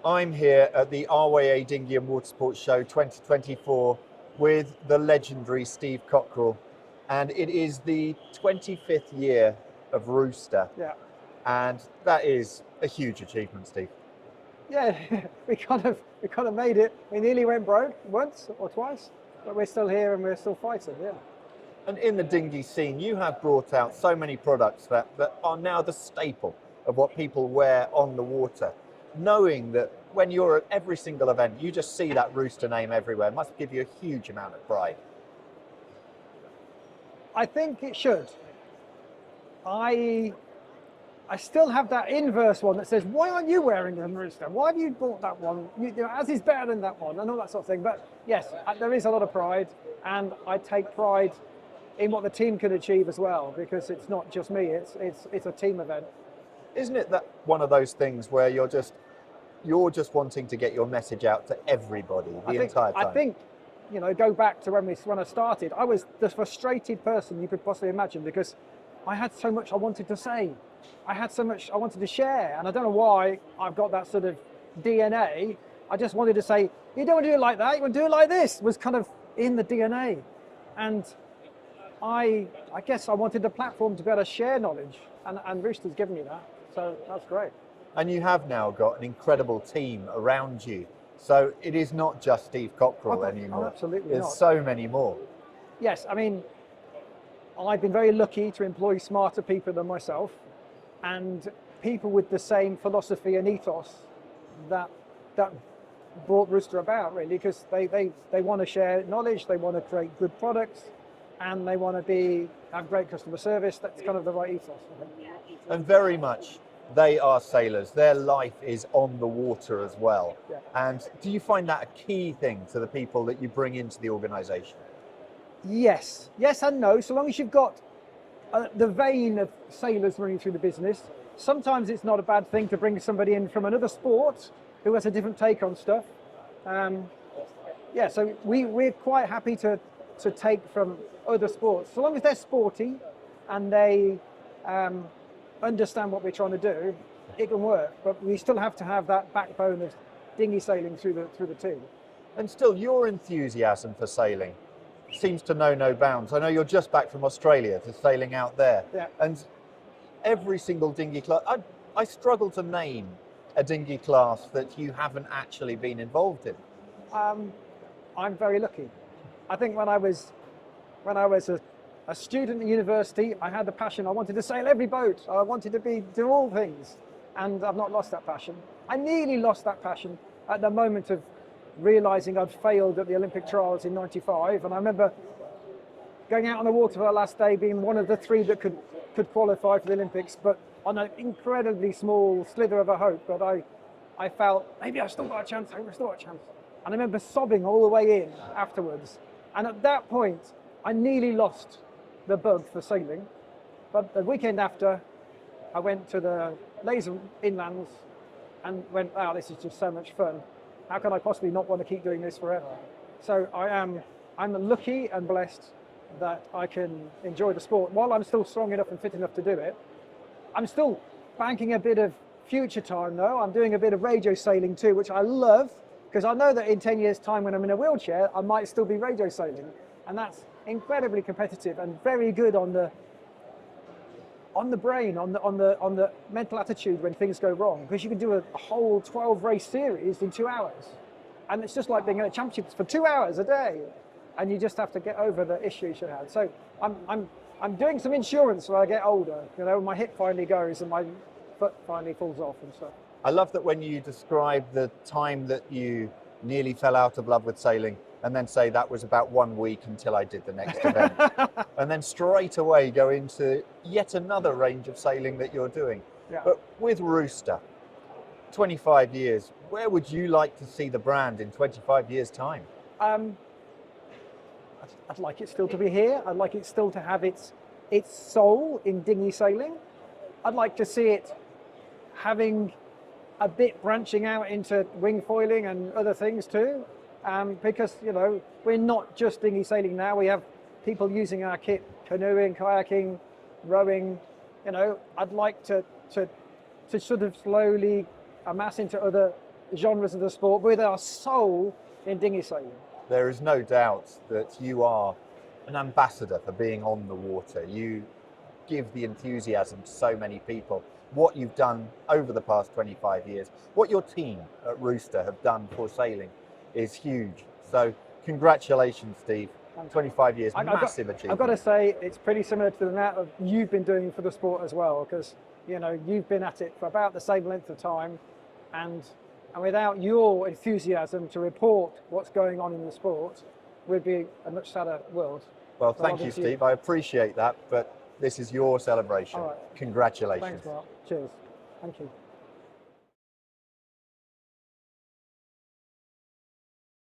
I'm here at the RYA Dinghy and Watersports Show 2024 with the legendary Steve Cockerill, and it is the 25th year of Rooster, Yeah, and that is a huge achievement, Steve. yeah, we kind of made it. We nearly went broke once or twice, but we're still here and we're still fighting. Yeah, And in the dinghy scene, you have brought out so many products that are now the staple of what people wear on the water. Knowing that when you're at every single event, you just see that Rooster name everywhere must give you a huge amount of pride. I think it should. I I still have that inverse one that says, "Why aren't you wearing the Rooster? Why have you bought that one? As is better than that one," and all that sort of thing. But yes, there is a lot of pride, and I take pride in what the team can achieve as well, because it's not just me; it's a team event. Isn't it that one of those things where you're just wanting to get your message out to everybody entire time? I think, go back to when I started. I was the frustrated person you could possibly imagine because I had so much I wanted to say. I had so much I wanted to share, and I don't know why I've got that sort of DNA. I just wanted to say, you don't want to do it like that. You want to do it like this. Was kind of in the DNA, and I guess I wanted the platform to be able to share knowledge, and Rooster's given me that, so that's great. And you have now got an incredible team around you. So it is not just Steve Cockerill anymore. Absolutely There's not. so many more. Yes, I mean, I've been very lucky to employ smarter people than myself, and people with the same philosophy and ethos that brought Rooster about, really, because they want to share knowledge, they want to create good products, and they want to have great customer service. That's kind of the right ethos, I think. And very much they are sailors. Their life is on the water as well. Yeah. And do you find that a key thing to the people that you bring into the organisation? Yes and no. So long as you've got the vein of sailors running through the business, sometimes it's not a bad thing to bring somebody in from another sport who has a different take on stuff. So we're quite happy to take from other sports, so long as they're sporty and they understand what we're trying to do. It can work, but we still have to have that backbone of dinghy sailing through the team. And still, your enthusiasm for sailing seems to know no bounds. I know you're just back from Australia to sailing out there. Yeah. And every single dinghy class, I struggle to name a dinghy class that you haven't actually been involved in. I'm very lucky. I think when I was a student at university, I had the passion. I wanted to sail every boat. I wanted to do all things, and I've not lost that passion. I nearly lost that passion at the moment of realising I'd failed at the Olympic trials in '95, and I remember going out on the water for the last day, being one of the three that could qualify for the Olympics, but on an incredibly small slither of a hope. But I felt maybe I've still got a chance. And I remember sobbing all the way in afterwards. And at that point, I nearly lost the bug for sailing. But the weekend after, I went to the laser inlands and went, wow, this is just so much fun. How can I possibly not want to keep doing this forever? So I'm lucky and blessed that I can enjoy the sport while I'm still strong enough and fit enough to do it. I'm still banking a bit of future time though. I'm doing a bit of radio sailing too, which I love, because I know that in 10 years' time when I'm in a wheelchair, I might still be radio sailing. And that's incredibly competitive and very good on the brain, on the mental attitude when things go wrong, because you can do a whole 12 race series in 2 hours. And it's just like being in a championships for 2 hours a day. And you just have to get over the issues you had. So I'm doing some insurance when I get older. My hip finally goes and my foot finally falls off and stuff. I love that when you describe the time that you nearly fell out of love with sailing and then say that was about 1 week until I did the next event. And then straight away go into yet another range of sailing that you're doing. Yeah. But with Rooster, 25 years, where would you like to see the brand in 25 years' time? I'd like it still to be here. I'd like it still to have its soul in dinghy sailing. I'd like to see it having a bit branching out into wing foiling and other things too, because we're not just dinghy sailing now. We have people using our kit, canoeing, kayaking, rowing. I'd like to sort of slowly amass into other genres of the sport with our soul in dinghy sailing. There is no doubt that you are an ambassador for being on the water. You give the enthusiasm to so many people. What you've done over the past 25 years, what your team at Rooster have done for sailing is huge. So congratulations, Steve. 25 years, massive achievement. I've got to say, it's pretty similar to the amount of you've been doing for the sport as well, because you know you've been at it for about the same length of time, and without your enthusiasm to report what's going on in the sport, we'd be a much sadder world. Well, thank you, Steve. I appreciate that, but this is your celebration. All right. Congratulations. Thanks, Mark. Cheers. Thank you.